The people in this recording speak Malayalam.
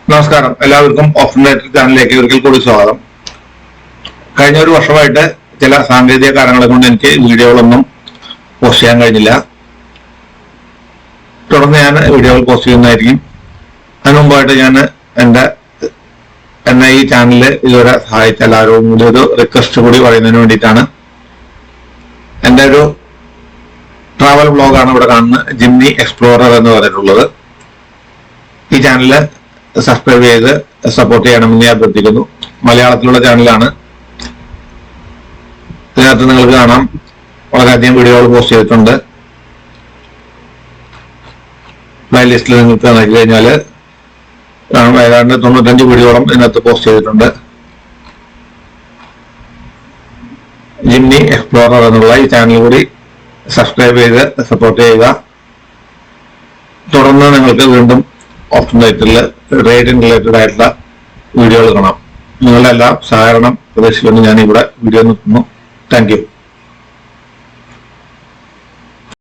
നമസ്കാരം, എല്ലാവർക്കും ഓപ്ഷൻ റൈറ്റർ ചാനലിലേക്ക് ഒരിക്കൽ കൂടി സ്വാഗതം. കഴിഞ്ഞ ഒരു വർഷമായിട്ട് ചില സാങ്കേതിക കാരണങ്ങളെ കൊണ്ട് എനിക്ക് വീഡിയോകളൊന്നും പോസ്റ്റ് ചെയ്യാൻ കഴിഞ്ഞില്ല. തുടർന്ന് ഞാൻ വീഡിയോകൾ പോസ്റ്റ് ചെയ്യുന്നതായിരിക്കും. അതിനു മുമ്പായിട്ട് ഞാൻ എന്നെ ഈ ചാനലിൽ ഇതുവരെ സഹായിച്ച എല്ലാവരും കൂടി ഒരു റിക്വസ്റ്റ് കൂടി പറയുന്നതിന് വേണ്ടിയിട്ടാണ്. എൻ്റെ ഒരു ട്രാവൽ ബ്ലോഗാണ് ഇവിടെ കാണുന്നത്, ജിംനി എക്സ്പ്ലോറർ എന്ന് പറഞ്ഞിട്ടുള്ളത്. ഈ ചാനല് സബ്സ്ക്രൈബ് ചെയ്ത് സപ്പോർട്ട് ചെയ്യണമെന്ന് ഞാൻ അഭ്യർത്ഥിക്കുന്നു. മലയാളത്തിലുള്ള ചാനലാണ്. ഇതിനകത്ത് നിങ്ങൾക്ക് കാണാം, വളരെയധികം വീഡിയോകൾ പോസ്റ്റ് ചെയ്തിട്ടുണ്ട്. പ്ലേലിസ്റ്റിൽ നിങ്ങൾക്ക് നോക്കി കഴിഞ്ഞാൽ ഏതാണ്ട് 95 വീഡിയോകളും ഇതിനകത്ത് പോസ്റ്റ് ചെയ്തിട്ടുണ്ട്. ജിംനി എക്സ്പ്ലോറർ എന്നുള്ള ഈ ചാനൽ കൂടി സബ്സ്ക്രൈബ് ചെയ്ത് സപ്പോർട്ട് ചെയ്യുക. തുടർന്ന് നിങ്ങൾക്ക് വീണ്ടും ഓപ്ഷൻ റൈറ്ററിൽ റേറ്റിംഗ് റിലേറ്റഡ് ആയിട്ടുള്ള വീഡിയോകൾ കാണാം. നിങ്ങളുടെ എല്ലാം സഹകരണം പ്രതീക്ഷിച്ചുകൊണ്ട് ഞാൻ ഇവിടെ വീഡിയോ നിർത്തുന്നു. Thank you.